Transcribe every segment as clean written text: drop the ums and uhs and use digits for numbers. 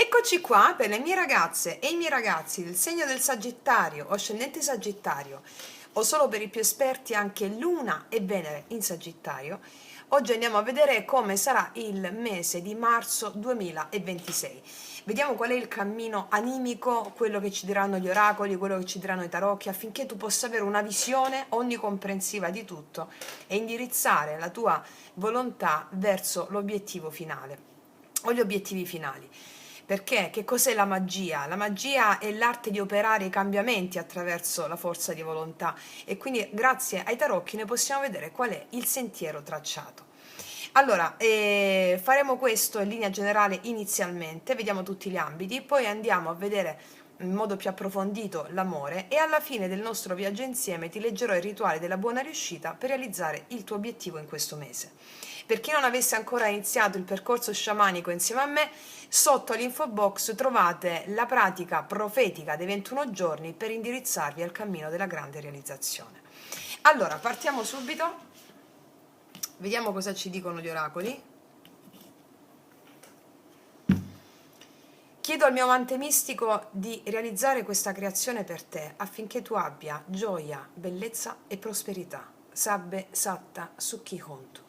Eccoci qua per le mie ragazze e i miei ragazzi del segno del Sagittario o ascendente Sagittario o solo per i più esperti anche Luna e Venere in Sagittario. Oggi andiamo a vedere come sarà il mese di marzo 2026. Vediamo qual è il cammino animico, quello che ci diranno gli oracoli, quello che ci diranno i tarocchi, affinché tu possa avere una visione onnicomprensiva di tutto e indirizzare la tua volontà verso l'obiettivo finale o gli obiettivi finali. Perché? Che cos'è la magia? La magia è l'arte di operare i cambiamenti attraverso la forza di volontà e quindi grazie ai tarocchi ne possiamo vedere qual è il sentiero tracciato. Allora, faremo questo in linea generale inizialmente, vediamo tutti gli ambiti, poi andiamo a vedere in modo più approfondito l'amore e alla fine del nostro viaggio insieme ti leggerò il rituale della buona riuscita per realizzare il tuo obiettivo in questo mese. Per chi non avesse ancora iniziato il percorso sciamanico insieme a me, sotto all'info box trovate la pratica profetica dei 21 giorni per indirizzarvi al cammino della grande realizzazione. Allora, partiamo subito, vediamo cosa ci dicono gli oracoli. Chiedo al mio amante mistico di realizzare questa creazione per te affinché tu abbia gioia, bellezza e prosperità. Sabbe Satta Sukhi Hontu.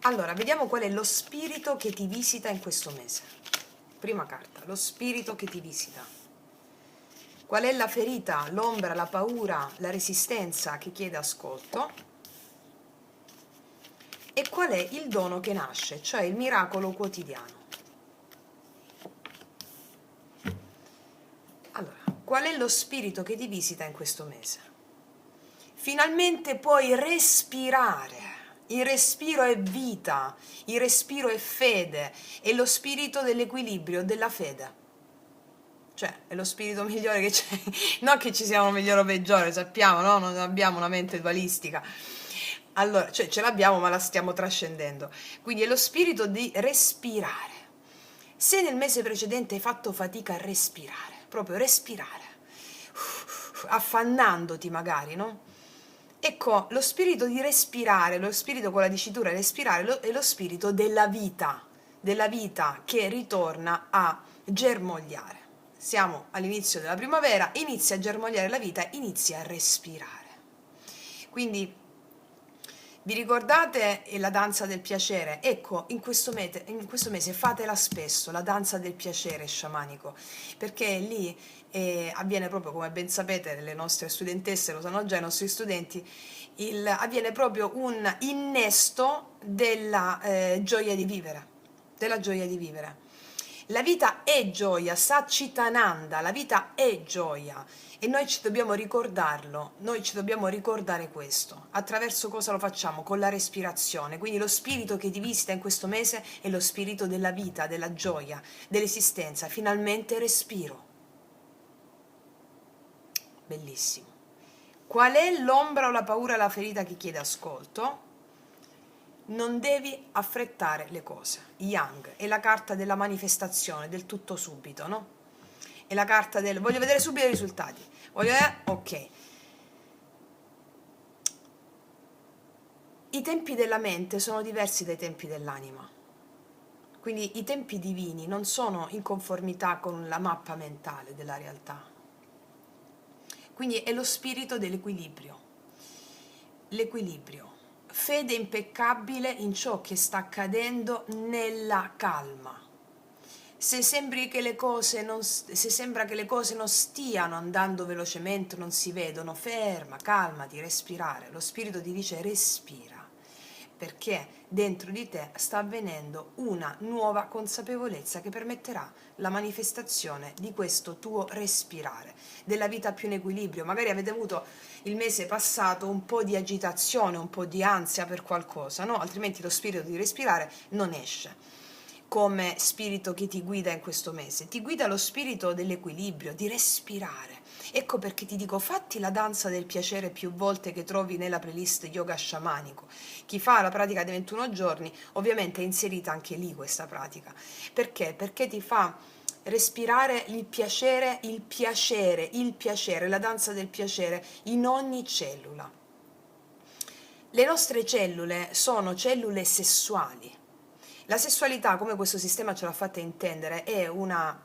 Allora, vediamo qual è lo spirito che ti visita in questo mese. Prima carta, lo spirito che ti visita. Qual è la ferita, l'ombra, la paura, la resistenza che chiede ascolto? E qual è il dono che nasce, cioè il miracolo quotidiano? Allora, qual è lo spirito che ti visita in questo mese? Finalmente puoi respirare. Il respiro è vita, il respiro è fede, è lo spirito dell'equilibrio, della fede. Cioè, è lo spirito migliore che c'è. Non che ci sia uno migliore o peggiore, sappiamo, no? Non abbiamo una mente dualistica. Allora, cioè ce l'abbiamo ma la stiamo trascendendo. Quindi è lo spirito di respirare. Se nel mese precedente hai fatto fatica a respirare, proprio respirare, affannandoti magari, no? Ecco, lo spirito di respirare, lo spirito con la dicitura respirare, è lo spirito della vita che ritorna a germogliare. Siamo all'inizio della primavera, inizia a germogliare la vita, inizia a respirare. Quindi vi ricordate la danza del piacere? Ecco, in questo mese fatela spesso, la danza del piacere sciamanico, perché lì avviene proprio, come ben sapete, le nostre studentesse lo sanno già, i nostri studenti, avviene proprio un innesto della gioia di vivere, della gioia di vivere. La vita è gioia, Satchitananda, la vita è gioia e noi ci dobbiamo ricordarlo, noi ci dobbiamo ricordare questo. Attraverso cosa lo facciamo? Con la respirazione. Quindi lo spirito che ti visita in questo mese è lo spirito della vita, della gioia, dell'esistenza. Finalmente respiro. Bellissimo. Qual è l'ombra o la paura o la ferita che chiede ascolto? Non devi affrettare le cose. Yang è la carta della manifestazione, del tutto subito, no? È la carta del voglio vedere subito i risultati. Voglio vedere, ok. I tempi della mente sono diversi dai tempi dell'anima. Quindi i tempi divini non sono in conformità con la mappa mentale della realtà. Quindi è lo spirito dell'equilibrio. L'equilibrio. Fede impeccabile in ciò che sta accadendo nella calma. Se sembra che le cose non stiano andando velocemente, non si vedono, ferma, calmati, respirare. Lo spirito ti dice respira, perché dentro di te sta avvenendo una nuova consapevolezza che permetterà la manifestazione di questo tuo respirare, della vita più in equilibrio. Magari avete avuto il mese passato un po' di agitazione, un po' di ansia per qualcosa, no? Altrimenti lo spirito di respirare non esce come spirito che ti guida in questo mese. Ti guida lo spirito dell'equilibrio, di respirare. Ecco perché ti dico, fatti la danza del piacere più volte che trovi nella playlist yoga sciamanico. Chi fa la pratica dei 21 giorni ovviamente è inserita anche lì questa pratica. Perché? Perché ti fa respirare il piacere, il piacere, il piacere, la danza del piacere in ogni cellula. Le nostre cellule sono cellule sessuali. La sessualità, come questo sistema ce l'ha fatta intendere, è una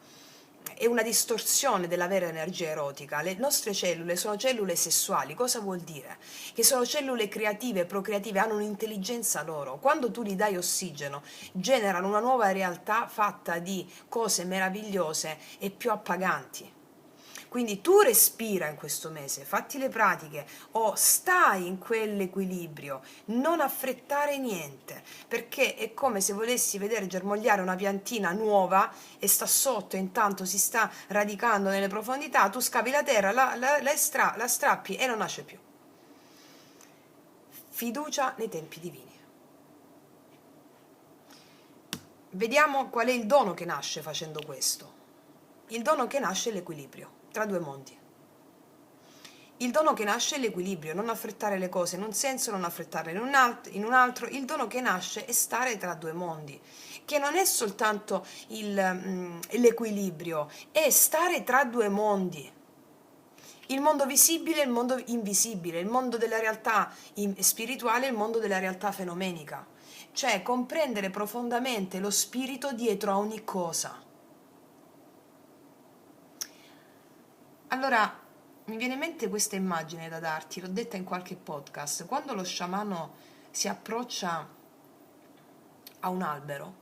distorsione della vera energia erotica. Le nostre cellule sono cellule sessuali. Cosa vuol dire? Che sono cellule creative, procreative, hanno un'intelligenza loro. Quando tu gli dai ossigeno, generano una nuova realtà fatta di cose meravigliose e più appaganti. Quindi tu respira in questo mese, fatti le pratiche o stai in quell'equilibrio, non affrettare niente, perché è come se volessi vedere germogliare una piantina nuova e sta sotto, intanto si sta radicando nelle profondità, tu scavi la terra, la strappi e non nasce più. Fiducia nei tempi divini. Vediamo qual è il dono che nasce facendo questo. Il dono che nasce è l'equilibrio tra due mondi. Il dono che nasce è l'equilibrio, non affrettare le cose in un senso, non affrettarle in un altro. Il dono che nasce è stare tra due mondi, che non è soltanto l'equilibrio, è stare tra due mondi. Il mondo visibile e il mondo invisibile, il mondo della realtà spirituale e il mondo della realtà fenomenica. Cioè comprendere profondamente lo spirito dietro a ogni cosa. Allora, mi viene in mente questa immagine da darti, l'ho detta in qualche podcast. Quando lo sciamano si approccia a un albero,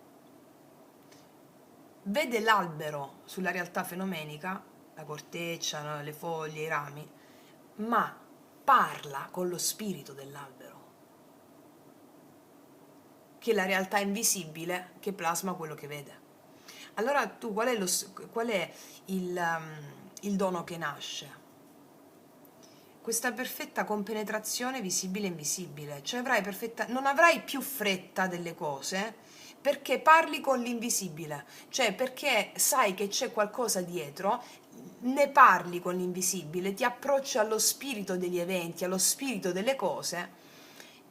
vede l'albero sulla realtà fenomenica, la corteccia, le foglie, i rami, ma parla con lo spirito dell'albero, che è la realtà invisibile che plasma quello che vede. Allora tu qual è il dono che nasce? Questa perfetta compenetrazione visibile e invisibile, cioè non avrai più fretta delle cose perché parli con l'invisibile, cioè perché sai che c'è qualcosa dietro, ne parli con l'invisibile, ti approcci allo spirito degli eventi, allo spirito delle cose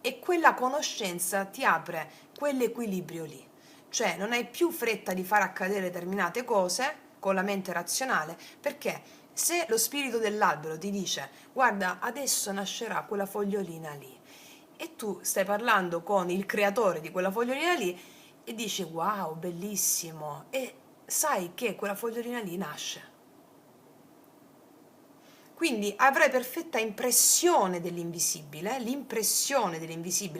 e quella conoscenza ti apre quell'equilibrio lì, cioè non hai più fretta di far accadere determinate cose con la mente razionale, perché se lo spirito dell'albero ti dice guarda adesso nascerà quella fogliolina lì e tu stai parlando con il creatore di quella fogliolina lì e dici wow bellissimo e sai che quella fogliolina lì nasce, quindi avrai perfetta l'impressione dell'invisibile,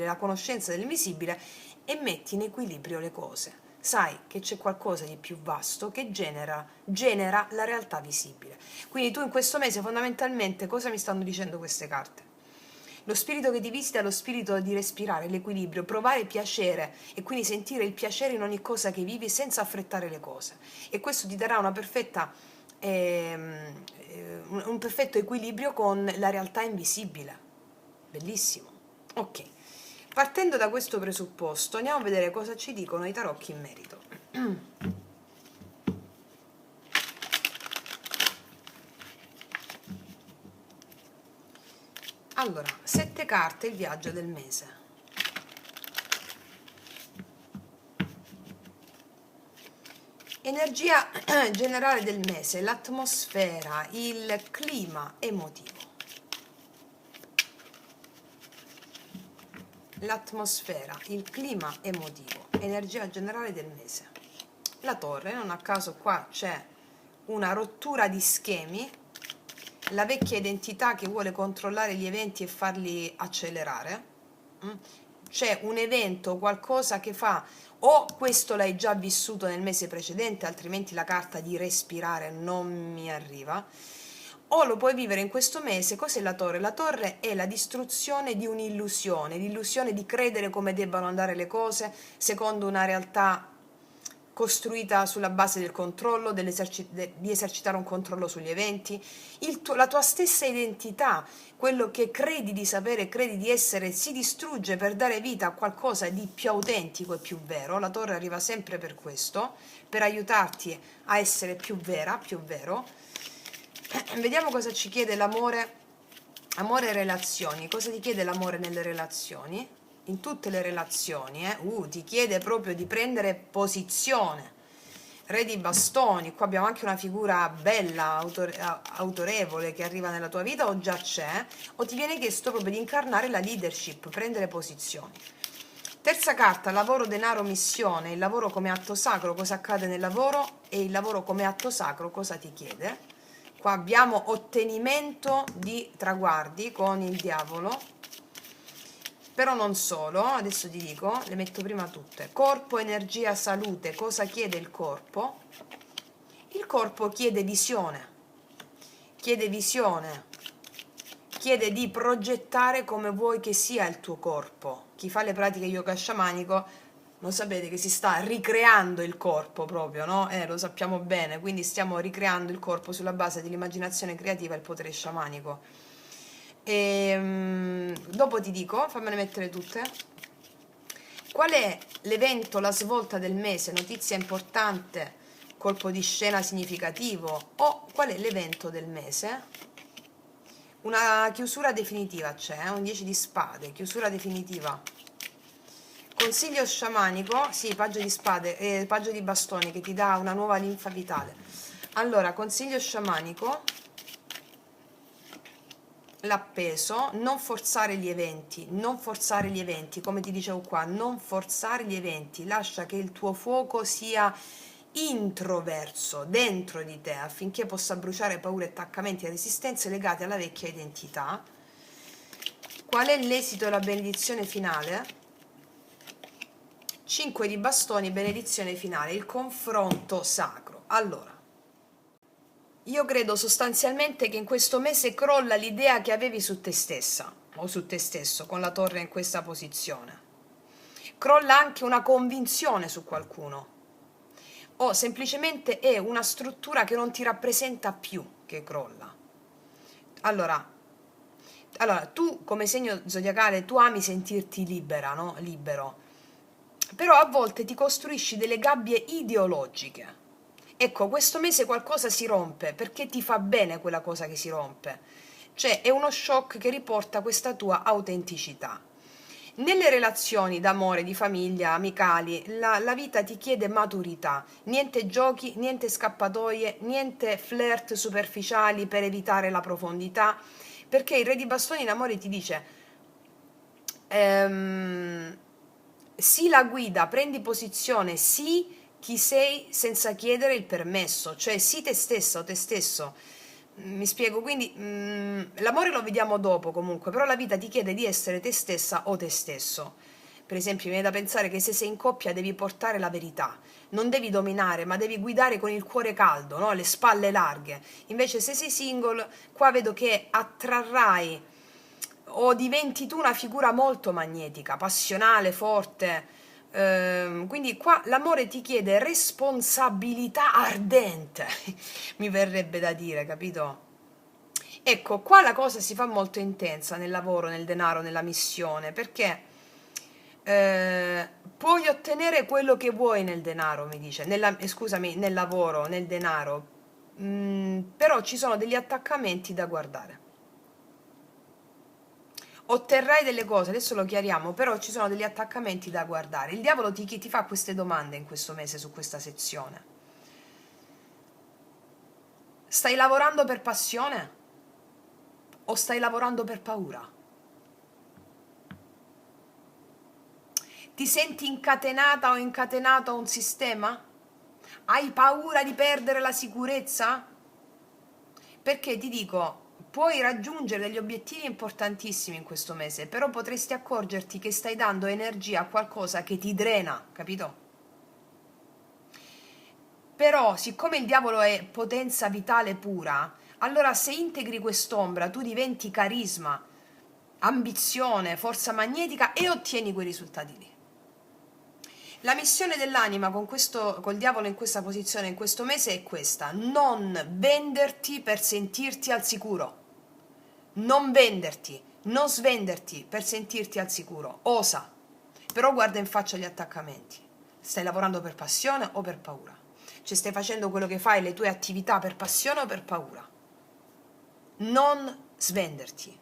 la conoscenza dell'invisibile e metti in equilibrio le cose. Sai che c'è qualcosa di più vasto che genera la realtà visibile. Quindi tu in questo mese fondamentalmente cosa mi stanno dicendo queste carte? Lo spirito che ti visita è lo spirito di respirare, l'equilibrio, provare piacere e quindi sentire il piacere in ogni cosa che vivi senza affrettare le cose. E questo ti darà un perfetto equilibrio con la realtà invisibile. Bellissimo. Ok. Partendo da questo presupposto, andiamo a vedere cosa ci dicono i tarocchi in merito. Allora, 7 carte, il viaggio del mese. Energia generale del mese, l'atmosfera, il clima emotivo. L'atmosfera, il clima emotivo, energia generale del mese. La torre, non a caso qua c'è una rottura di schemi, la vecchia identità che vuole controllare gli eventi e farli accelerare. C'è un evento, qualcosa che fa, o questo l'hai già vissuto nel mese precedente, altrimenti la carta di respirare non mi arriva, o lo puoi vivere in questo mese. Cos'è la torre? La torre è la distruzione di un'illusione, l'illusione di credere come debbano andare le cose secondo una realtà costruita sulla base del controllo, di esercitare un controllo sugli eventi. La tua stessa identità, quello che credi di sapere, credi di essere, si distrugge per dare vita a qualcosa di più autentico e più vero. La torre arriva sempre per questo, per aiutarti a essere più vera, più vero. Vediamo cosa ci chiede l'amore. Amore e relazioni. Cosa ti chiede l'amore nelle relazioni? In tutte le relazioni, ti chiede proprio di prendere posizione. Re di bastoni, qua abbiamo anche una figura bella, autorevole che arriva nella tua vita, o già c'è, o ti viene chiesto proprio di incarnare la leadership, prendere posizioni. Terza carta, lavoro, denaro, missione. Il lavoro come atto sacro, cosa accade nel lavoro, e il lavoro come atto sacro cosa ti chiede. Qua abbiamo ottenimento di traguardi con il diavolo, però non solo, adesso ti dico, le metto prima tutte. Corpo, energia, salute, cosa chiede il corpo? Il corpo chiede visione, chiede visione, chiede di progettare come vuoi che sia il tuo corpo. Chi fa le pratiche yoga sciamanico, lo sapete che si sta ricreando il corpo proprio, no? Lo sappiamo bene, quindi stiamo ricreando il corpo sulla base dell'immaginazione creativa e il potere sciamanico. Dopo ti dico, fammene mettere tutte. Qual è l'evento, la svolta del mese, notizia importante, colpo di scena significativo, o qual è l'evento del mese? Una chiusura definitiva c'è, un 10 di spade, chiusura definitiva. Consiglio sciamanico, sì, paggio di spade, paggio di bastoni che ti dà una nuova linfa vitale. Allora, consiglio sciamanico, l'appeso, non forzare gli eventi, non forzare gli eventi, come ti dicevo qua, non forzare gli eventi, lascia che il tuo fuoco sia introverso dentro di te affinché possa bruciare paure, attaccamenti e resistenze legate alla vecchia identità. Qual è l'esito e la benedizione finale? 5 di bastoni, benedizione finale, il confronto sacro. Allora, io credo sostanzialmente che in questo mese crolla l'idea che avevi su te stessa o su te stesso con la torre in questa posizione. Crolla anche una convinzione su qualcuno o semplicemente è una struttura che non ti rappresenta più che crolla. Allora tu come segno zodiacale tu ami sentirti libera, no? Libero, però a volte ti costruisci delle gabbie ideologiche. Ecco, questo mese qualcosa si rompe perché ti fa bene quella cosa che si rompe, cioè è uno shock che riporta questa tua autenticità. Nelle relazioni d'amore, di famiglia, amicali, la vita ti chiede maturità, niente giochi, niente scappatoie, niente flirt superficiali per evitare la profondità, perché il re di bastoni in amore ti dice sii la guida, prendi posizione, sii chi sei senza chiedere il permesso, cioè sii te stessa o te stesso. Mi spiego, quindi l'amore lo vediamo dopo comunque, però la vita ti chiede di essere te stessa o te stesso. Per esempio, mi viene da pensare che se sei in coppia devi portare la verità, non devi dominare, ma devi guidare con il cuore caldo, no? Le spalle larghe. Invece se sei single, qua vedo che attrarrai o diventi tu una figura molto magnetica, passionale, forte. Quindi qua l'amore ti chiede responsabilità ardente, mi verrebbe da dire, capito? Ecco, qua la cosa si fa molto intensa nel lavoro, nel denaro, nella missione, perché puoi ottenere quello che vuoi nel denaro, mi dice, scusami, nel lavoro, nel denaro, però ci sono degli attaccamenti da guardare. Otterrai delle cose, adesso lo chiariamo, però ci sono degli attaccamenti da guardare. Il diavolo ti fa queste domande in questo mese su questa sezione. Stai lavorando per passione o stai lavorando per paura? Ti senti incatenata o incatenato a un sistema? Hai paura di perdere la sicurezza? Perché ti dico, puoi raggiungere degli obiettivi importantissimi in questo mese, però potresti accorgerti che stai dando energia a qualcosa che ti drena, capito? Però, siccome il diavolo è potenza vitale pura, allora se integri quest'ombra, tu diventi carisma, ambizione, forza magnetica e ottieni quei risultati lì. La missione dell'anima col diavolo in questa posizione in questo mese è questa: non venderti per sentirti al sicuro. Non venderti, non svenderti per sentirti al sicuro. Osa, però guarda in faccia gli attaccamenti. Stai lavorando per passione o per paura? Cioè stai facendo quello che fai, le tue attività per passione o per paura? Non svenderti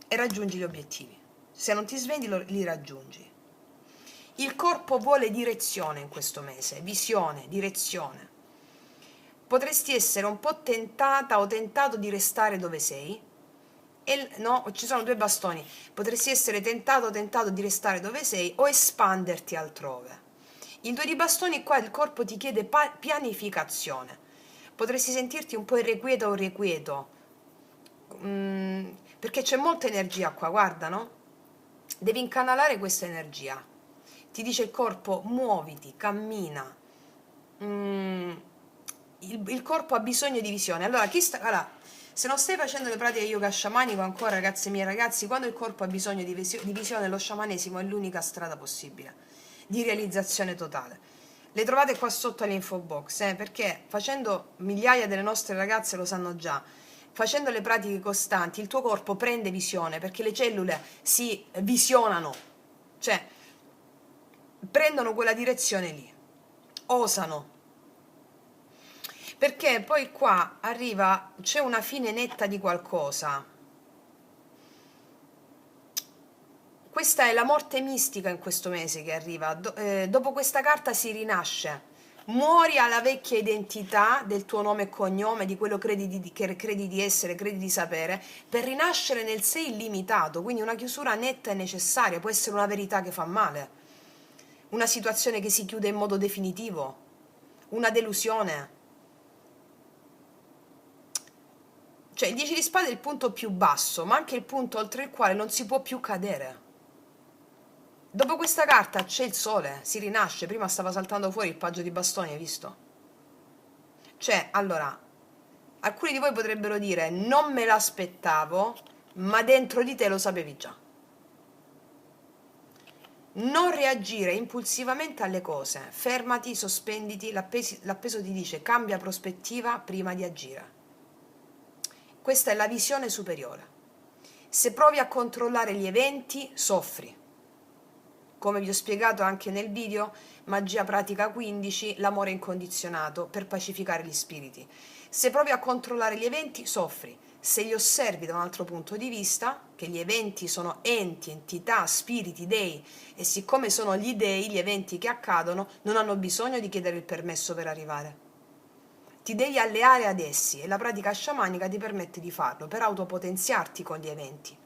e raggiungi gli obiettivi. Se non ti svendi li raggiungi. Il corpo vuole direzione in questo mese, visione, direzione. Potresti essere un po' tentata o tentato di restare dove sei. No, ci sono due bastoni. Potresti essere tentato o tentato di restare dove sei o espanderti altrove. Il 2 di bastoni qua il corpo ti chiede pianificazione. Potresti sentirti un po' irrequieto o irrequieto, perché c'è molta energia qua, guarda, no? Devi incanalare questa energia. Ti dice il corpo, muoviti, cammina. Il corpo ha bisogno di visione. Allora, allora, se non stai facendo le pratiche yoga sciamanico ancora, ragazzi miei ragazzi, quando il corpo ha bisogno di visione, lo sciamanesimo è l'unica strada possibile di realizzazione totale. Le trovate qua sotto all'info box, perché facendo, migliaia delle nostre ragazze lo sanno già, facendo le pratiche costanti il tuo corpo prende visione, perché le cellule si visionano, cioè prendono quella direzione lì, osano, perché poi qua arriva, c'è una fine netta di qualcosa. Questa è la morte mistica in questo mese che arriva. Dopo questa carta si rinasce. Muori alla vecchia identità del tuo nome e cognome, di quello che credi di essere, credi di sapere, per rinascere nel sé illimitato. Quindi una chiusura netta è necessaria, può essere una verità che fa male, una situazione che si chiude in modo definitivo, una delusione. Cioè il 10 di spade è il punto più basso, ma anche il punto oltre il quale non si può più cadere. Dopo questa carta c'è il sole, si rinasce. Prima stava saltando fuori il paggio di bastoni, hai visto? Cioè, allora, alcuni di voi potrebbero dire non me l'aspettavo, ma dentro di te lo sapevi già. Non reagire impulsivamente alle cose, fermati, sospenditi, l'appeso ti dice cambia prospettiva prima di agire. Questa è la visione superiore. Se provi a controllare gli eventi, soffri. Come vi ho spiegato anche nel video, magia pratica 15, l'amore incondizionato per pacificare gli spiriti. Se provi a controllare gli eventi, soffri. Se li osservi da un altro punto di vista, che gli eventi sono enti, entità, spiriti, dei, e siccome sono gli dei, gli eventi che accadono, non hanno bisogno di chiedere il permesso per arrivare. Ti devi alleare ad essi e la pratica sciamanica ti permette di farlo per autopotenziarti con gli eventi.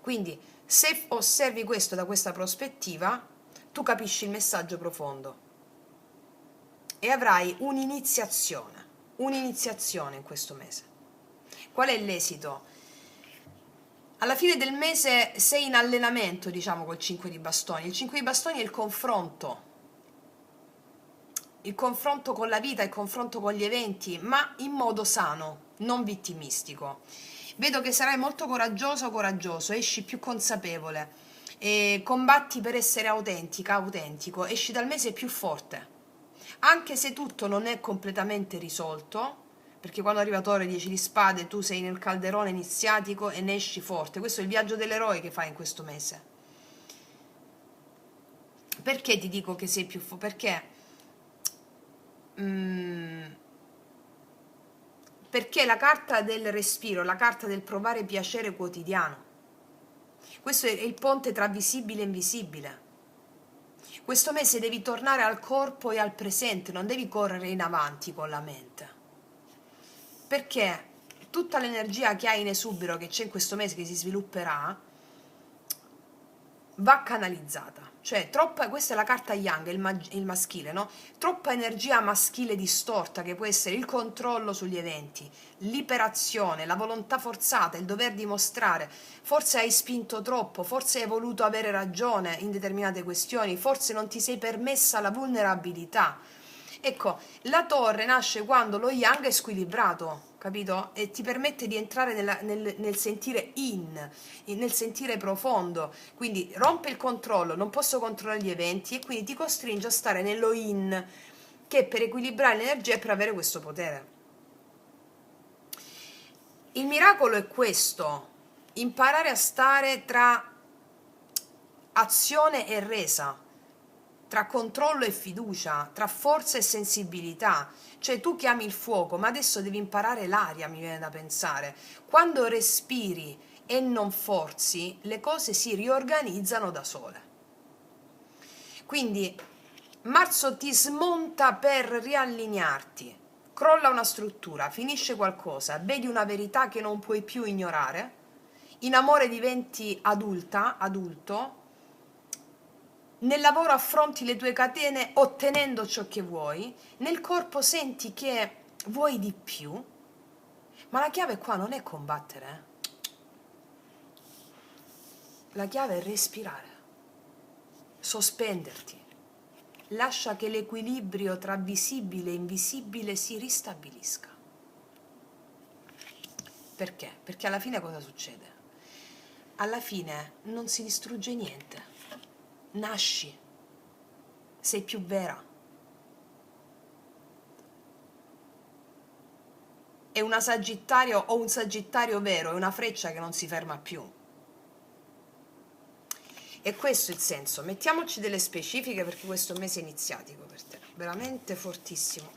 Quindi, se osservi questo da questa prospettiva, tu capisci il messaggio profondo e avrai un'iniziazione in questo mese. Qual è l'esito? Alla fine del mese sei in allenamento, diciamo, col 5 di bastoni. Il 5 di bastoni è il confronto con la vita, il confronto con gli eventi, ma in modo sano, non vittimistico. Vedo che sarai molto coraggioso o coraggioso, esci più consapevole, e combatti per essere autentica, autentico, esci dal mese più forte. Anche se tutto non è completamente risolto, perché quando arriva Toro e 10 di spade tu sei nel calderone iniziatico e ne esci forte. Questo è il viaggio dell'eroe che fai in questo mese. Perché ti dico che sei più forte? Perché la carta del respiro, la carta del provare piacere quotidiano. Questo è il ponte tra visibile e invisibile. Questo mese devi tornare al corpo e al presente, non devi correre in avanti con la mente. Perché tutta l'energia che hai in esubero, che c'è in questo mese, che si svilupperà, va canalizzata. Cioè, questa è la carta yang, il maschile, no? Troppa energia maschile distorta, che può essere il controllo sugli eventi, l'iperazione, la volontà forzata, il dover dimostrare. Forse hai spinto troppo, forse hai voluto avere ragione in determinate questioni, forse non ti sei permessa la vulnerabilità. Ecco, la torre nasce quando lo yang è squilibrato, capito? E ti permette di entrare nel sentire nel sentire profondo. Quindi rompe il controllo, non posso controllare gli eventi, e quindi ti costringe a stare nello yin, che è per equilibrare l'energia e per avere questo potere. Il miracolo è questo: imparare a stare tra azione e resa, tra controllo e fiducia, tra forza e sensibilità. Cioè tu chiami il fuoco, ma adesso devi imparare l'aria, mi viene da pensare. Quando respiri e non forzi, le cose si riorganizzano da sole. Quindi marzo ti smonta per riallinearti, crolla una struttura, finisce qualcosa, vedi una verità che non puoi più ignorare, in amore diventi adulta, adulto, nel lavoro affronti le tue catene ottenendo ciò che vuoi, nel corpo senti che vuoi di più, ma la chiave qua non è combattere, la chiave è respirare, sospenderti, lascia che l'equilibrio tra visibile e invisibile si ristabilisca. Perché? Perché alla fine cosa succede? Alla fine non si distrugge niente, nasci, sei più vera. È una Sagittario o un Sagittario vero, è una freccia che non si ferma più. E questo è il senso. Mettiamoci delle specifiche perché questo mese è iniziatico per te, veramente fortissimo.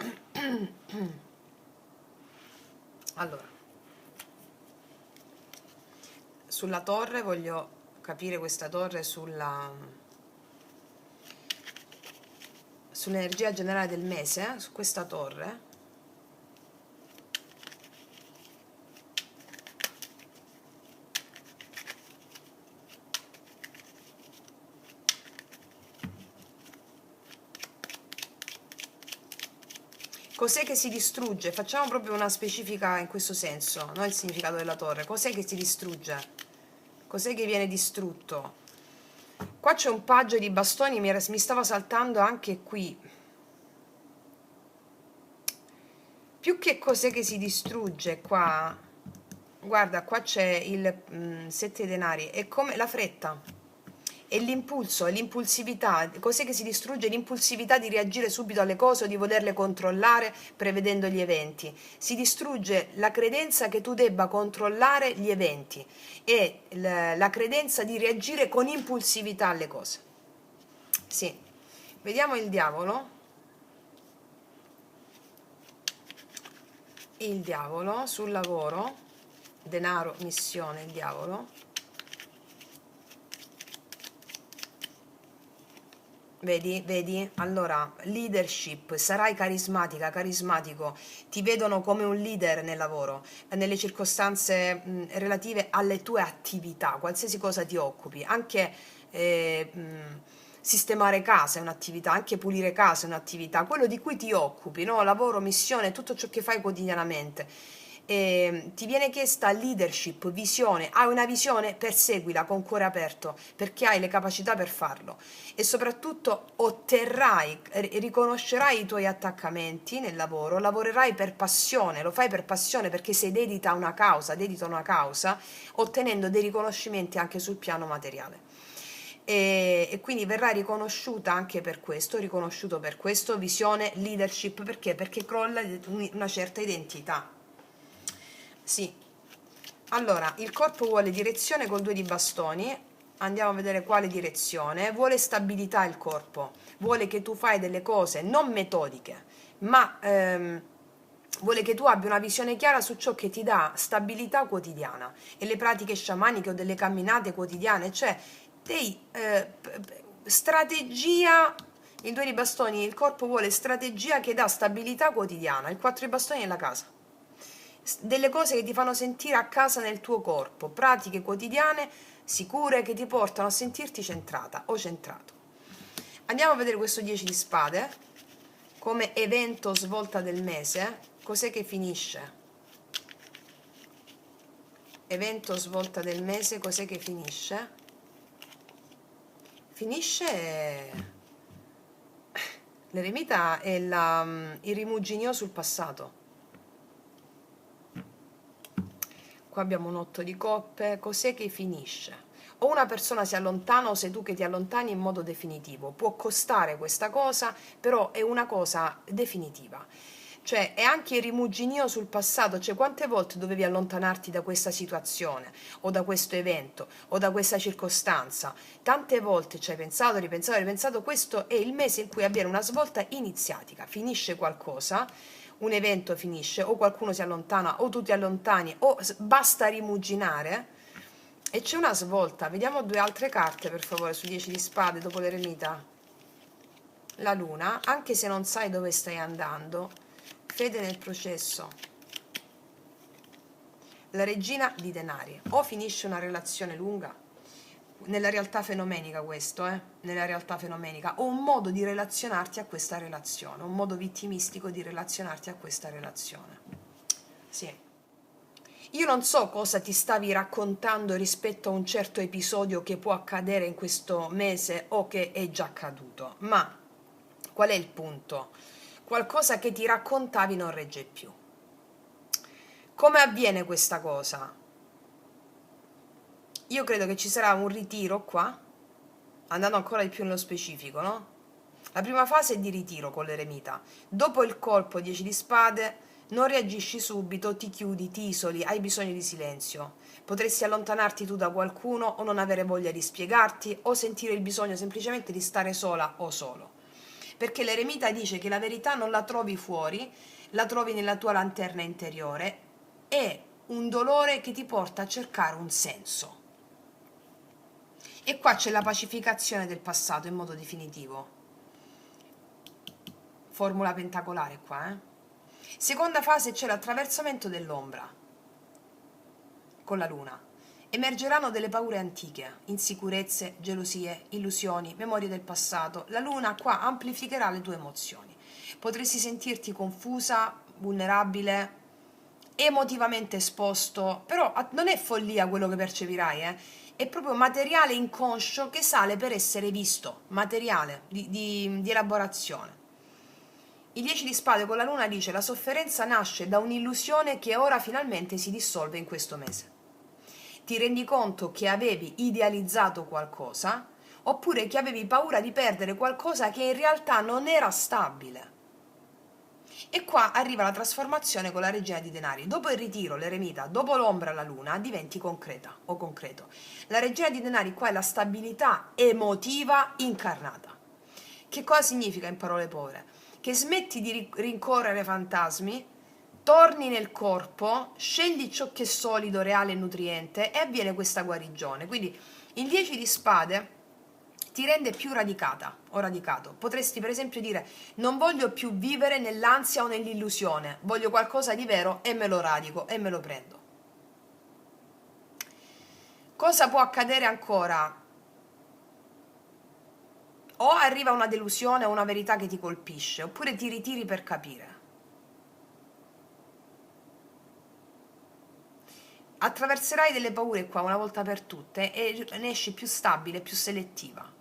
Allora, sulla torre voglio capire questa torre sull'energia generale del mese, su questa torre. Cos'è che si distrugge? Facciamo proprio una specifica in questo senso, non il significato della torre. Cos'è che si distrugge? Cos'è che viene distrutto? Qua c'è un paggio di bastoni, mi stava saltando anche qui. Più che cos'è che si distrugge qua, guarda, qua c'è il 7 denari, è come la fretta. È l'impulso, è l'impulsività. Cos'è che si distrugge? L'impulsività di reagire subito alle cose o di volerle controllare prevedendo gli eventi. Si distrugge la credenza che tu debba controllare gli eventi e la credenza di reagire con impulsività alle cose. Sì. Vediamo il diavolo. Il diavolo sul lavoro, denaro, missione, il diavolo. Vedi? Allora, leadership, sarai carismatica, carismatico, ti vedono come un leader nel lavoro, nelle circostanze relative alle tue attività, qualsiasi cosa ti occupi, anche sistemare casa è un'attività, anche pulire casa è un'attività, quello di cui ti occupi, no? Lavoro, missione, tutto ciò che fai quotidianamente. Ti viene chiesta leadership, visione, hai una visione, perseguila con cuore aperto perché hai le capacità per farlo e soprattutto otterrai, riconoscerai i tuoi attaccamenti nel lavoro, lavorerai per passione, lo fai per passione perché sei dedita a una causa, ottenendo dei riconoscimenti anche sul piano materiale. E quindi verrà riconosciuta anche per questo, riconosciuto per questo, visione, leadership, perché? Perché crolla una certa identità. Sì, allora il corpo vuole direzione col 2 di bastoni, andiamo a vedere quale direzione, vuole stabilità il corpo, vuole che tu fai delle cose non metodiche, ma vuole che tu abbia una visione chiara su ciò che ti dà stabilità quotidiana e le pratiche sciamaniche o delle camminate quotidiane, cioè strategia. Il 2 di bastoni, il corpo vuole strategia che dà stabilità quotidiana, il 4 di bastoni è la casa, delle cose che ti fanno sentire a casa nel tuo corpo, pratiche quotidiane sicure che ti portano a sentirti centrata o centrato. Andiamo a vedere questo 10 di spade come evento svolta del mese. Cos'è che finisce? Evento svolta del mese, cos'è che finisce? Finisce l'eremita è il rimuginio sul passato. Qua abbiamo un 8 di coppe, cos'è che finisce? O una persona si allontana o sei tu che ti allontani in modo definitivo. Può costare questa cosa, però è una cosa definitiva. Cioè è anche il rimuginio sul passato, cioè quante volte dovevi allontanarti da questa situazione o da questo evento o da questa circostanza. Tante volte ci hai pensato, ripensato, questo è il mese in cui avviene una svolta iniziatica, finisce qualcosa, un evento finisce, o qualcuno si allontana, o tu ti allontani, o basta rimuginare e c'è una svolta. Vediamo 2 altre carte per favore su 10 di spade dopo l'eremita. la luna, anche se non sai dove stai andando, fede nel processo. La regina di denari, o finisce una relazione lunga, nella realtà fenomenica questo, nella realtà fenomenica, o un modo di relazionarti a questa relazione, un modo vittimistico di relazionarti a questa relazione. Sì. Io non so cosa ti stavi raccontando rispetto a un certo episodio che può accadere in questo mese o che è già accaduto, ma qual è il punto? Qualcosa che ti raccontavi non regge più. Come avviene questa cosa? Io credo che ci sarà un ritiro qua, andando ancora di più nello specifico, no? La prima fase è di ritiro con l'eremita. Dopo il colpo 10 di spade, non reagisci subito, ti chiudi, ti isoli, hai bisogno di silenzio. Potresti allontanarti tu da qualcuno o non avere voglia di spiegarti o sentire il bisogno semplicemente di stare sola o solo. Perché l'eremita dice che la verità non la trovi fuori, la trovi nella tua lanterna interiore, è un dolore che ti porta a cercare un senso. E qua c'è la pacificazione del passato in modo definitivo. Formula pentacolare qua, Seconda fase c'è l'attraversamento dell'ombra con la luna. Emergeranno delle paure antiche, insicurezze, gelosie, illusioni, memorie del passato. La luna qua amplificherà le tue emozioni. Potresti sentirti confusa, vulnerabile, emotivamente esposto, però non è follia quello che percepirai, è proprio materiale inconscio che sale per essere visto, materiale di elaborazione. Il 10 di spade con la luna dice: la sofferenza nasce da un'illusione che ora finalmente si dissolve in questo mese. Ti rendi conto che avevi idealizzato qualcosa, oppure che avevi paura di perdere qualcosa che in realtà non era stabile. E qua arriva la trasformazione con la regina di denari. Dopo il ritiro, l'eremita, dopo l'ombra, la luna, diventi concreta o concreto. La regina di denari qua è la stabilità emotiva incarnata. Che cosa significa in parole povere? Che smetti di rincorrere fantasmi, torni nel corpo, scegli ciò che è solido, reale e nutriente e avviene questa guarigione. Quindi il 10 di spade ti rende più radicata o radicato. Potresti per esempio dire: non voglio più vivere nell'ansia o nell'illusione, voglio qualcosa di vero e me lo radico e me lo prendo. Cosa può accadere ancora? O arriva una delusione o una verità che ti colpisce, oppure ti ritiri per capire. Attraverserai delle paure qua una volta per tutte e ne esci più stabile, più selettiva.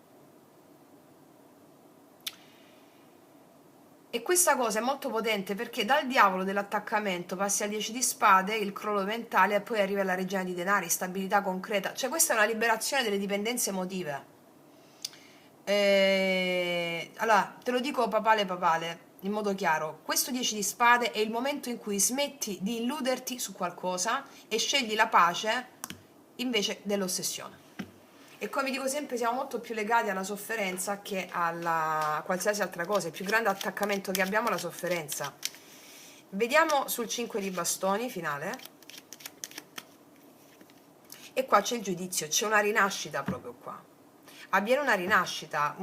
E questa cosa è molto potente perché dal diavolo dell'attaccamento passi al 10 di spade, il crollo mentale, e poi arriva la regina di denari, stabilità concreta. Cioè questa è una liberazione delle dipendenze emotive. Allora, te lo dico papale, in modo chiaro. Questo 10 di spade è il momento in cui smetti di illuderti su qualcosa e scegli la pace invece dell'ossessione. E come dico sempre, siamo molto più legati alla sofferenza che a qualsiasi altra cosa. Il più grande attaccamento che abbiamo è la sofferenza. Vediamo sul 5 di bastoni finale. E qua c'è il giudizio, c'è una rinascita proprio qua. Avviene una rinascita,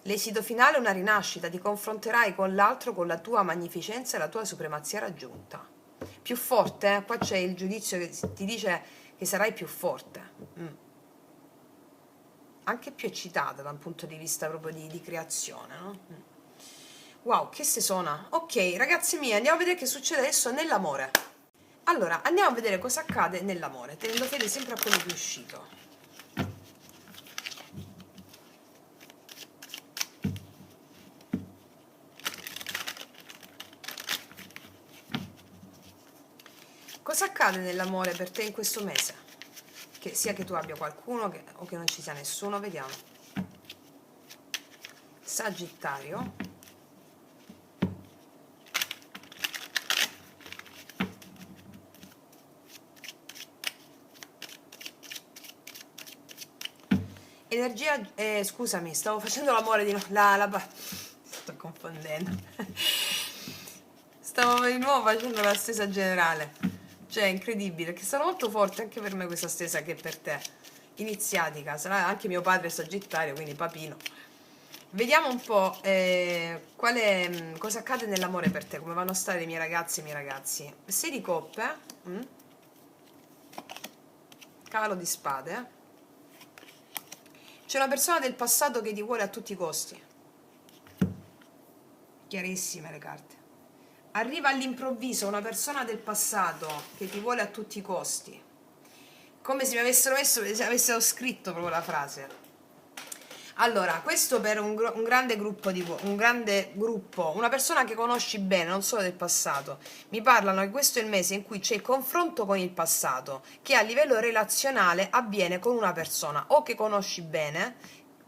l'esito finale è una rinascita, ti confronterai con l'altro, con la tua magnificenza e la tua supremazia raggiunta. Più forte, qua c'è il giudizio che ti dice che sarai più forte. Anche più eccitata da un punto di vista proprio di creazione, no? Wow, che se suona. Ok, ragazzi miei, andiamo a vedere che succede adesso nell'amore. Allora, andiamo a vedere cosa accade nell'amore, tenendo fede sempre a quello che è uscito. Cosa accade nell'amore per te in questo mese? Che sia che tu abbia qualcuno o che non ci sia nessuno, vediamo. Sagittario. Energia, scusami, stavo facendo l'amore di nuovo, sto confondendo. Stavo di nuovo facendo la stesa generale. Cioè, è incredibile, che sarà molto forte anche per me questa stesa che per te. Iniziatica, sarà anche mio padre è Sagittario, quindi papino. Vediamo un po' cosa accade nell'amore per te, come vanno a stare i miei ragazzi e i miei ragazzi. 6 di coppe, cavallo di spade. C'è una persona del passato che ti vuole a tutti i costi. Chiarissime le carte. Arriva all'improvviso una persona del passato che ti vuole a tutti i costi. Come se mi avessero avessero scritto proprio la frase. Allora, questo per un grande gruppo una persona che conosci bene, non solo del passato. Mi parlano che questo è il mese in cui c'è il confronto con il passato, che a livello relazionale avviene con una persona o che conosci bene,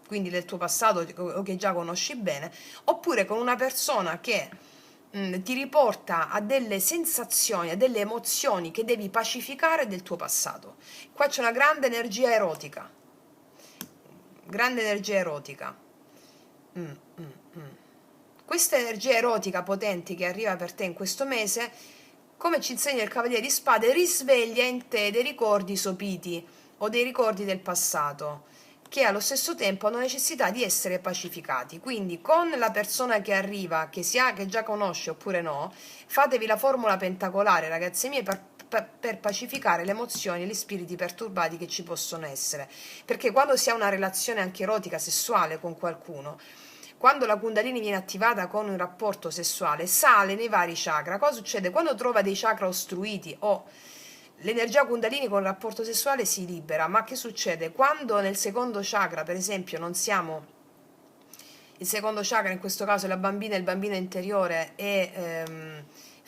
quindi del tuo passato o che già conosci bene, oppure con una persona che ti riporta a delle sensazioni, a delle emozioni che devi pacificare del tuo passato. Qua c'è una grande energia erotica. Grande energia erotica. Mm, mm, mm. Questa energia erotica potente che arriva per te in questo mese, come ci insegna il Cavaliere di Spade, risveglia in te dei ricordi sopiti o dei ricordi del passato che allo stesso tempo hanno necessità di essere pacificati. Quindi con la persona che arriva, che già conosce oppure no, fatevi la formula pentacolare, ragazze mie, per pacificare le emozioni e gli spiriti perturbati che ci possono essere. Perché quando si ha una relazione anche erotica, sessuale con qualcuno, quando la Kundalini viene attivata con un rapporto sessuale, sale nei vari chakra. Cosa succede? Quando trova dei chakra ostruiti o l'energia Kundalini con il rapporto sessuale si libera, ma che succede? Quando nel secondo chakra, per esempio, non siamo il secondo chakra, in questo caso la bambina, il bambino interiore è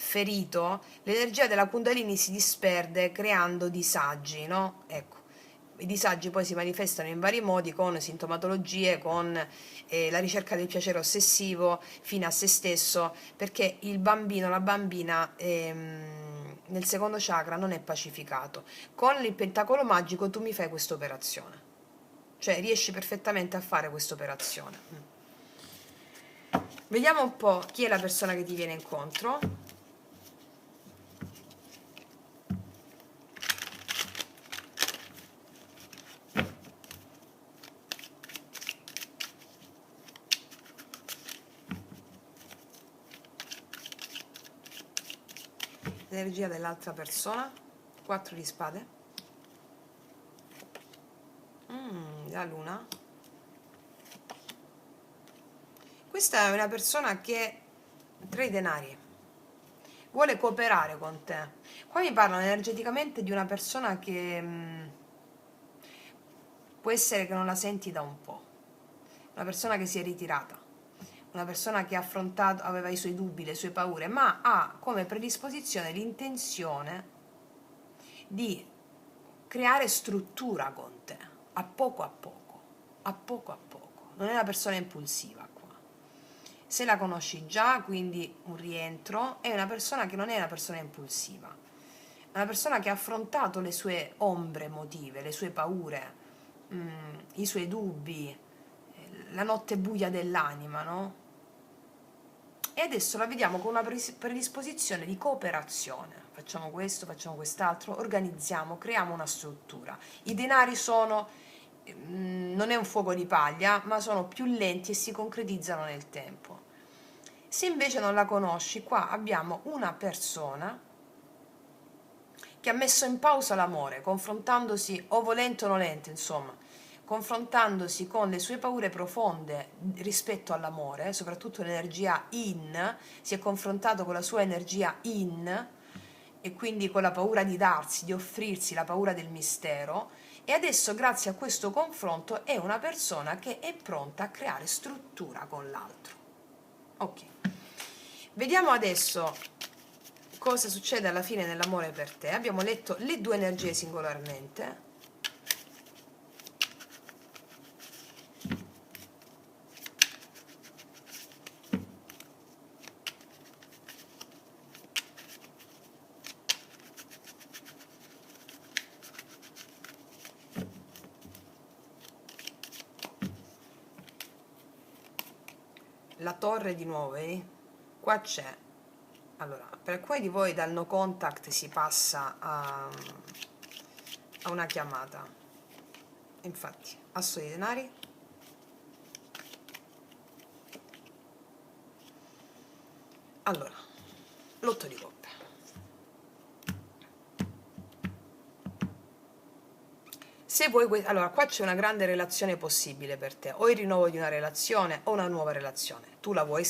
ferito, l'energia della Kundalini si disperde creando disagi, no? Ecco. I disagi poi si manifestano in vari modi con sintomatologie, con la ricerca del piacere ossessivo fino a se stesso, perché il bambino, la bambina nel secondo chakra non è pacificato. Con il pentacolo magico tu mi fai questa operazione, cioè riesci perfettamente a fare questa operazione. Vediamo un po' chi è la persona che ti viene incontro. L'energia dell'altra persona. 4 di spade. La luna. Questa è una persona che, 3 denari, vuole cooperare con te. Qua mi parlano energeticamente di una persona che può essere che non la senti da un po', una persona che si è ritirata, una persona che ha affrontato, aveva i suoi dubbi, le sue paure, ma ha come predisposizione l'intenzione di creare struttura con te, a poco a poco, a poco a poco. Non è una persona impulsiva qua. Se la conosci già, quindi un rientro, è una persona che non è una persona impulsiva, è una persona che ha affrontato le sue ombre emotive, le sue paure, i suoi dubbi, la notte buia dell'anima, no? E adesso la vediamo con una predisposizione di cooperazione. Facciamo questo, facciamo quest'altro, organizziamo, creiamo una struttura. I denari sono, non è un fuoco di paglia, ma sono più lenti e si concretizzano nel tempo. Se invece non la conosci, qua abbiamo una persona che ha messo in pausa l'amore, confrontandosi, o volente o nolente, insomma, confrontandosi con le sue paure profonde rispetto all'amore, soprattutto l'energia yin, si è confrontato con la sua energia yin e quindi con la paura di darsi, di offrirsi, la paura del mistero, e adesso grazie a questo confronto è una persona che è pronta a creare struttura con l'altro. Ok, vediamo adesso cosa succede alla fine nell'amore per te. Abbiamo letto le 2 energie singolarmente. La torre di nuovo, qua c'è, allora, per alcuni di voi dal no contact si passa a una chiamata, infatti asso di denari, Allora, l'otto di coppe. Se vuoi, allora qua c'è una grande relazione possibile per te, o il rinnovo di una relazione o una nuova relazione. Tu la vuoi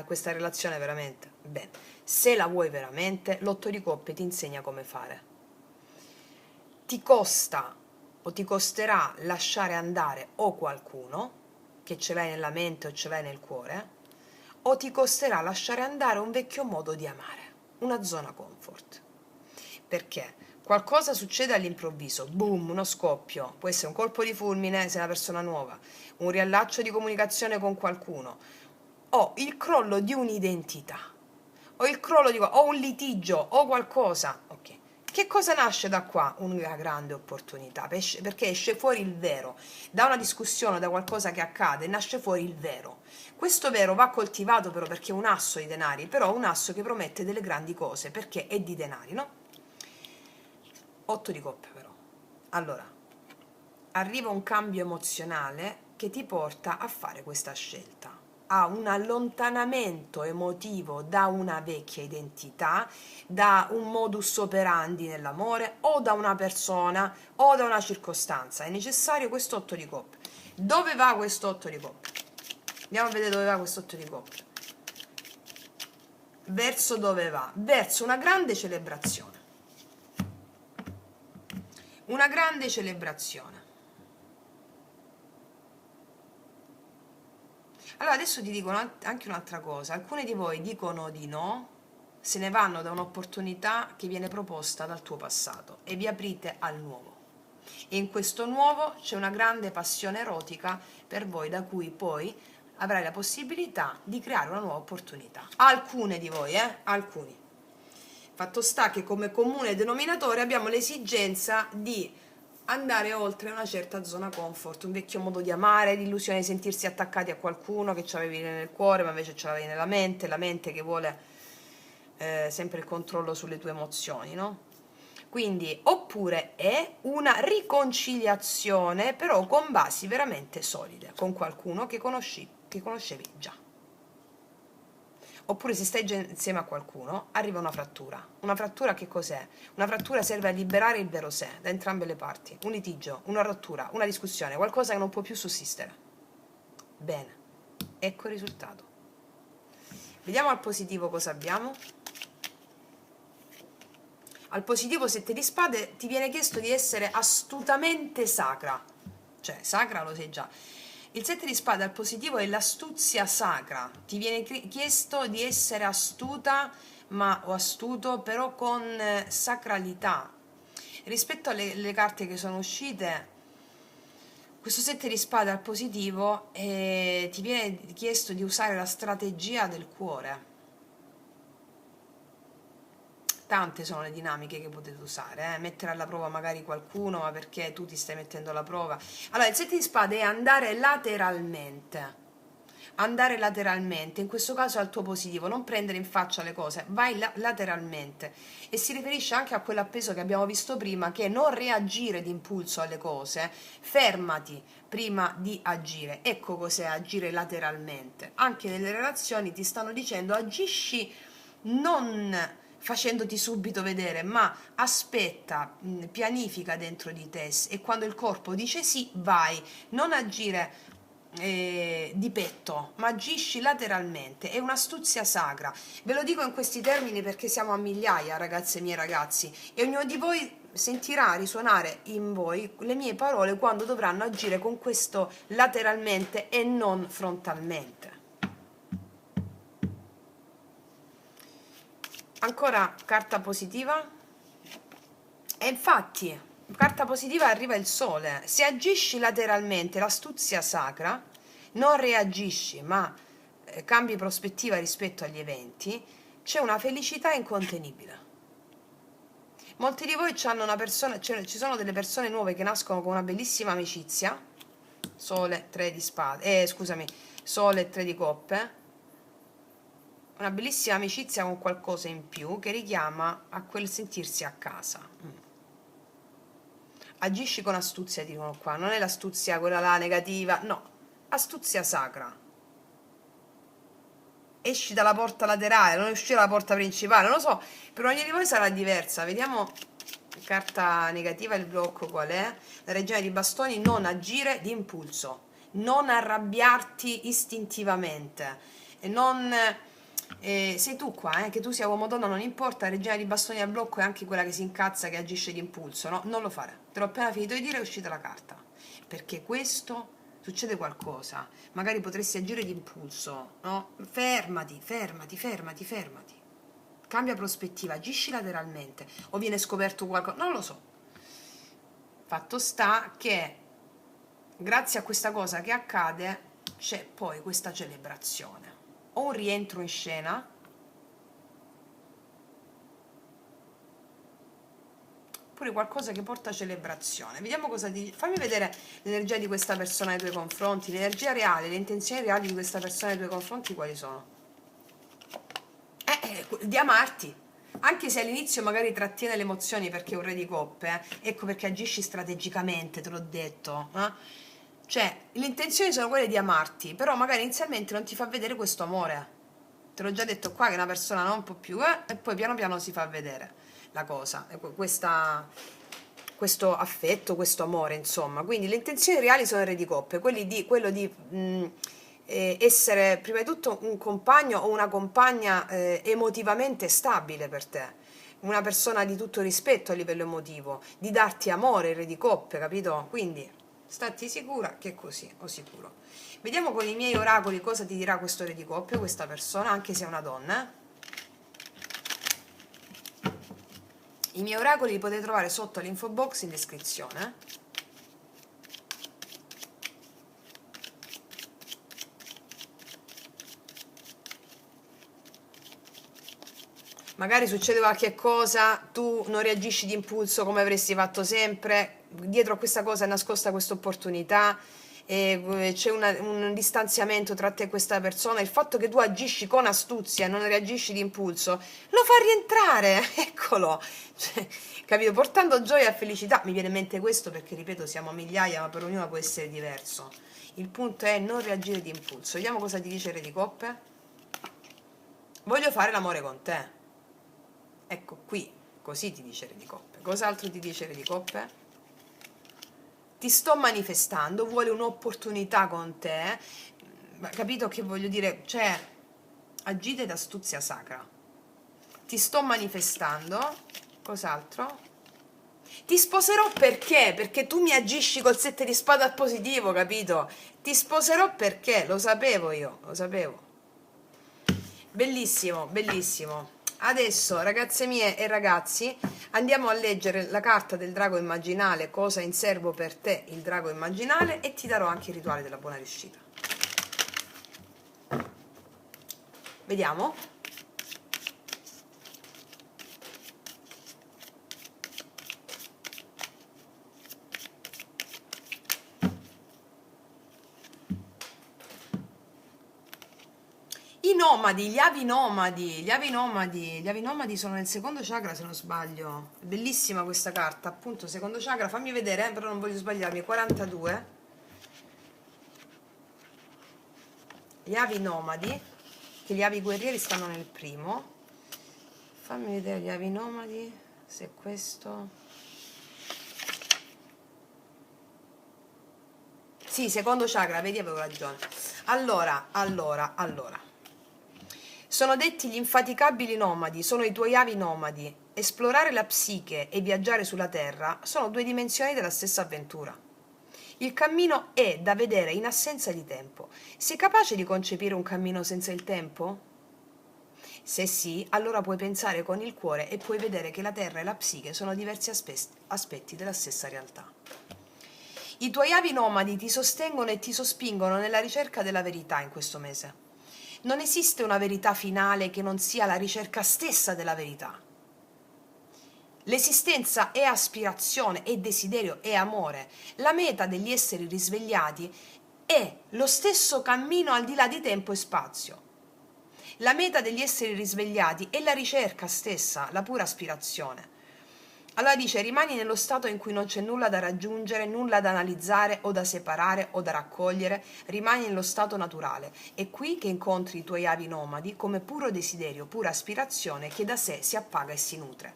questa relazione veramente? Bene, se la vuoi veramente, l'otto di coppe ti insegna come fare. Ti costa o ti costerà lasciare andare o qualcuno, che ce l'hai nella mente o ce l'hai nel cuore, o ti costerà lasciare andare un vecchio modo di amare, una zona comfort. Perché? Qualcosa succede all'improvviso, boom, uno scoppio, può essere un colpo di fulmine se è una persona nuova, un riallaccio di comunicazione con qualcuno, o il crollo di un'identità, o il crollo di o un litigio, o qualcosa. Ok. Che cosa nasce da qua? Una grande opportunità, perché esce fuori il vero. Da una discussione, da qualcosa che accade, nasce fuori il vero. Questo vero va coltivato però perché è un asso di denari, però un asso che promette delle grandi cose, perché è di denari, no? 8 di coppe però. Allora, arriva un cambio emozionale che ti porta a fare questa scelta, a un allontanamento emotivo da una vecchia identità, da un modus operandi nell'amore o da una persona o da una circostanza. È necessario questo 8 di coppe. Dove va questo 8 di coppe? Andiamo a vedere dove va questo 8 di coppe. Verso dove va? Verso una grande celebrazione. Una grande celebrazione. Allora adesso ti dico anche un'altra cosa. Alcuni di voi dicono di no, se ne vanno da un'opportunità che viene proposta dal tuo passato e vi aprite al nuovo. E in questo nuovo c'è una grande passione erotica per voi, da cui poi avrai la possibilità di creare una nuova opportunità. Alcune di voi, alcuni. Fatto sta che come comune denominatore abbiamo l'esigenza di andare oltre una certa zona comfort, un vecchio modo di amare, l'illusione di sentirsi attaccati a qualcuno che ci avevi nel cuore ma invece ce l'avevi nella mente, la mente che vuole sempre il controllo sulle tue emozioni, no? Quindi, oppure è una riconciliazione però con basi veramente solide, con qualcuno che conoscevi già. Oppure se stai già insieme a qualcuno, arriva una frattura. Una frattura che cos'è? Una frattura serve a liberare il vero sé da entrambe le parti. Un litigio, una rottura, una discussione, qualcosa che non può più sussistere. Bene, ecco il risultato. Vediamo al positivo cosa abbiamo. Al positivo 7 di spade ti viene chiesto di essere astutamente sacra. Cioè, sacra lo sei già. Il 7 di spade al positivo è l'astuzia sacra. Ti viene chiesto di essere astuta, o astuto, però con sacralità. Rispetto alle carte che sono uscite, questo 7 di spade al positivo ti viene chiesto di usare la strategia del cuore. Tante sono le dinamiche che potete usare, mettere alla prova magari qualcuno, ma perché tu ti stai mettendo alla prova. Allora, il 7 di spade è andare lateralmente. Andare lateralmente, in questo caso al tuo positivo, non prendere in faccia le cose, vai lateralmente. E si riferisce anche a quell'appeso che abbiamo visto prima, che è non reagire d'impulso alle cose, fermati prima di agire. Ecco cos'è agire lateralmente. Anche nelle relazioni ti stanno dicendo agisci non facendoti subito vedere, ma aspetta, pianifica dentro di te e quando il corpo dice sì, vai, non agire di petto, ma agisci lateralmente, è un'astuzia sacra. Ve lo dico in questi termini perché siamo a migliaia, ragazze e miei ragazzi, e ognuno di voi sentirà risuonare in voi le mie parole quando dovranno agire con questo lateralmente e non frontalmente. Ancora carta positiva. E infatti, carta positiva, arriva il sole. Se agisci lateralmente, l'astuzia sacra, non reagisci, ma cambi prospettiva rispetto agli eventi, c'è una felicità incontenibile. Molti di voi hanno una persona, ci sono delle persone nuove che nascono con una bellissima amicizia, sole, 3 di spade, scusami, sole, 3 di coppe, una bellissima amicizia con qualcosa in più che richiama a quel sentirsi a casa. Agisci con astuzia, dicono qua, non è l'astuzia quella là negativa, no, astuzia sacra. esci dalla porta laterale, non uscire dalla porta principale, non lo so, per ognuno di voi sarà diversa. Vediamo, carta negativa, il blocco qual è? La regina di bastoni: non agire di impulso, non arrabbiarti istintivamente, e non... sei tu qua, che tu sia uomo o donna non importa, la regina di bastoni al blocco è anche quella che si incazza, che agisce di impulso, no? Non lo fare, te l'ho appena finito di dire, è uscita la carta, perché questo succede qualcosa, magari potresti agire di impulso, no? Fermati, fermati, fermati, fermati, cambia prospettiva, agisci lateralmente, o viene scoperto qualcosa, non lo so. Fatto sta che grazie a questa cosa che accade c'è poi questa celebrazione, o un rientro in scena, oppure qualcosa che porta a celebrazione. Vediamo cosa ti... Fammi vedere l'energia di questa persona nei tuoi confronti, l'energia reale, le intenzioni reali di questa persona nei tuoi confronti quali sono? Di amarti, anche se all'inizio magari trattiene le emozioni perché è un re di coppe, ecco perché agisci strategicamente, te l'ho detto, cioè le intenzioni sono quelle di amarti, però magari inizialmente non ti fa vedere questo amore, te l'ho già detto qua che una persona non può più, e poi piano piano si fa vedere la cosa, questo affetto, questo amore, insomma. Quindi le intenzioni reali sono il re di coppe, quello di essere prima di tutto un compagno o una compagna emotivamente stabile per te, una persona di tutto rispetto a livello emotivo, di darti amore, il re di coppe, capito? Quindi stati sicura che è così, o sicuro. Vediamo con i miei oracoli cosa ti dirà questo re di coppe, questa persona, anche se è una donna. I miei oracoli li potete trovare sotto all'info box in descrizione. Magari succede qualche cosa, tu non reagisci di impulso come avresti fatto sempre, dietro a questa cosa è nascosta questa opportunità, c'è un distanziamento tra te e questa persona, il fatto che tu agisci con astuzia e non reagisci di impulso lo fa rientrare, eccolo, cioè, capito? Portando gioia e felicità. Mi viene in mente questo perché, ripeto, siamo migliaia, ma per ognuno può essere diverso. Il punto è non reagire di impulso. Vediamo cosa ti dice il Re di Coppe. Voglio fare l'amore con te. Ecco qui, così ti dice Re di Coppe. Cos'altro ti dice Re di Coppe? Ti sto manifestando, vuole un'opportunità con te, capito che voglio dire? Cioè, agite d'astuzia sacra. Ti sto manifestando, cos'altro? Ti sposerò perché? Perché tu mi agisci col 7 di spada positivo, capito? Ti sposerò perché, lo sapevo io, lo sapevo. Bellissimo, bellissimo. Adesso, ragazze mie e ragazzi, andiamo a leggere la carta del drago immaginale, cosa in serbo per te il drago immaginale, e ti darò anche il rituale della buona riuscita. Vediamo. I nomadi, gli avi nomadi, gli avi nomadi, gli avi nomadi sono nel secondo chakra se non sbaglio. È bellissima questa carta, appunto, secondo chakra, fammi vedere, però non voglio sbagliarmi, 42. Gli avi nomadi, che gli avi guerrieri stanno nel primo. Fammi vedere gli avi nomadi, se è questo. Sì, secondo chakra, vedi, avevo ragione. Allora. Sono detti gli infaticabili nomadi, sono i tuoi avi nomadi. Esplorare la psiche e viaggiare sulla terra sono due dimensioni della stessa avventura. Il cammino è da vedere in assenza di tempo. Sei capace di concepire un cammino senza il tempo? Se sì, allora puoi pensare con il cuore e puoi vedere che la terra e la psiche sono diversi aspetti della stessa realtà. I tuoi avi nomadi ti sostengono e ti sospingono nella ricerca della verità in questo mese. Non esiste una verità finale che non sia la ricerca stessa della verità. L'esistenza è aspirazione, è desiderio, è amore. La meta degli esseri risvegliati è lo stesso cammino al di là di tempo e spazio. La meta degli esseri risvegliati è la ricerca stessa, la pura aspirazione. Allora dice: rimani nello stato in cui non c'è nulla da raggiungere, nulla da analizzare o da separare o da raccogliere, rimani nello stato naturale. È qui che incontri i tuoi avi nomadi come puro desiderio, pura aspirazione che da sé si appaga e si nutre.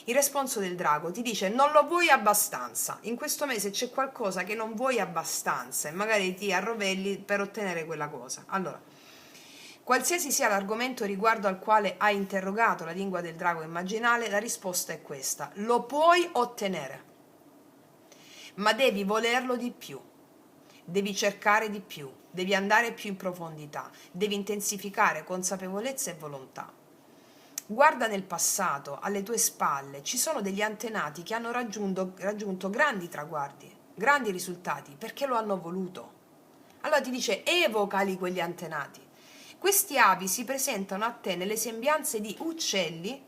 Il responso del drago ti dice: non lo vuoi abbastanza. In questo mese c'è qualcosa che non vuoi abbastanza e magari ti arrovelli per ottenere quella cosa. Allora, qualsiasi sia l'argomento riguardo al quale hai interrogato la lingua del drago immaginale, la risposta è questa: lo puoi ottenere, ma devi volerlo di più, devi cercare di più, devi andare più in profondità, devi intensificare consapevolezza e volontà. Guarda nel passato, alle tue spalle, ci sono degli antenati che hanno raggiunto grandi traguardi, grandi risultati, perché lo hanno voluto. Allora ti dice: evocali quegli antenati. Questi avi si presentano a te nelle sembianze di uccelli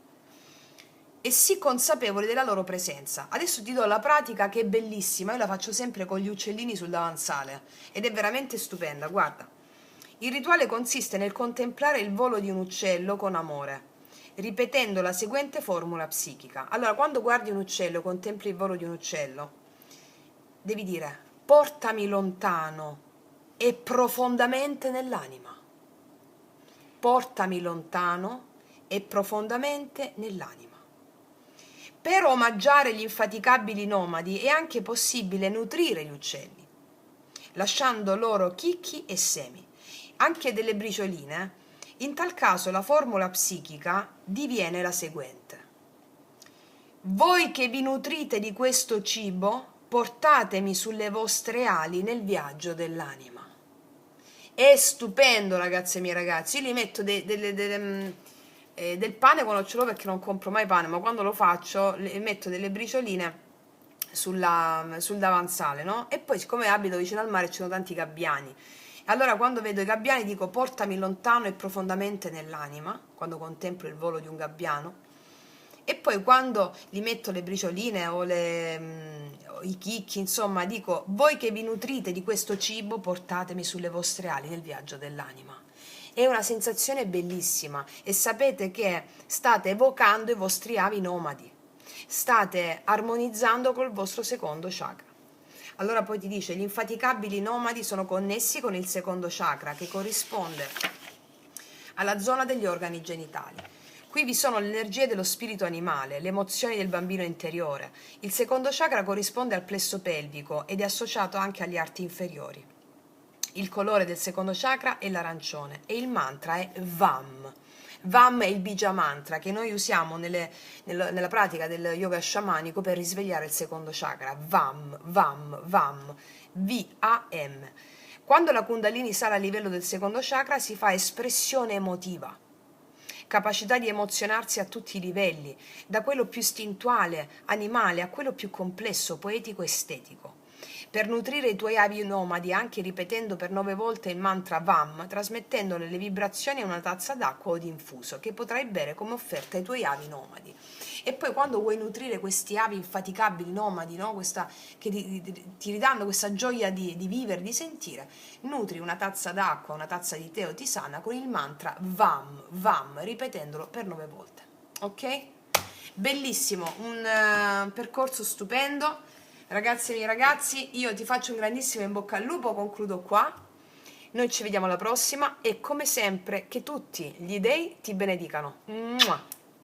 e sii consapevole della loro presenza. Adesso ti do la pratica che è bellissima, io la faccio sempre con gli uccellini sul davanzale ed è veramente stupenda, guarda. Il rituale consiste nel contemplare il volo di un uccello con amore, ripetendo la seguente formula psichica. Allora, quando guardi un uccello, contempli il volo di un uccello, devi dire: portami lontano e profondamente nell'anima. Portami lontano e profondamente nell'anima. Per omaggiare gli infaticabili nomadi è anche possibile nutrire gli uccelli, lasciando loro chicchi e semi, anche delle bricioline. In tal caso la formula psichica diviene la seguente: voi che vi nutrite di questo cibo, portatemi sulle vostre ali nel viaggio dell'anima. È stupendo, ragazze e miei ragazzi. Io gli metto del pane quando ce l'ho, perché non compro mai pane, ma quando lo faccio metto delle bricioline sul davanzale, no? E poi, siccome abito vicino al mare, ci sono tanti gabbiani. Allora, quando vedo i gabbiani dico: portami lontano e profondamente nell'anima, quando contemplo il volo di un gabbiano. E poi quando gli metto le bricioline o i chicchi, insomma, dico: voi che vi nutrite di questo cibo, portatemi sulle vostre ali nel viaggio dell'anima. È una sensazione bellissima e sapete che state evocando i vostri avi nomadi, state armonizzando col vostro secondo chakra. Allora poi ti dice: gli infaticabili nomadi sono connessi con il secondo chakra, che corrisponde alla zona degli organi genitali. Qui vi sono le energie dello spirito animale, le emozioni del bambino interiore. Il secondo chakra corrisponde al plesso pelvico ed è associato anche agli arti inferiori. Il colore del secondo chakra è l'arancione e il mantra è VAM. VAM è il bija mantra che noi usiamo nella pratica del yoga sciamanico per risvegliare il secondo chakra. VAM, VAM, VAM, V-A-M. Quando la Kundalini sale a livello del secondo chakra si fa espressione emotiva, capacità di emozionarsi a tutti i livelli, da quello più istintuale, animale, a quello più complesso, poetico, estetico. Per nutrire i tuoi avi nomadi, anche ripetendo per 9 volte il mantra VAM, trasmettendole le vibrazioni a una tazza d'acqua o di infuso, che potrai bere come offerta ai tuoi avi nomadi. E poi quando vuoi nutrire questi avi infaticabili nomadi, no? Che ti ridanno questa gioia di vivere, di sentire, nutri una tazza d'acqua, una tazza di tè o tisana con il mantra VAM, VAM, ripetendolo per 9 volte. Ok? Bellissimo, un percorso stupendo. Ragazzi e miei ragazzi, io ti faccio un grandissimo in bocca al lupo, concludo qua. Noi ci vediamo alla prossima e come sempre che tutti gli dei ti benedicano. Mua!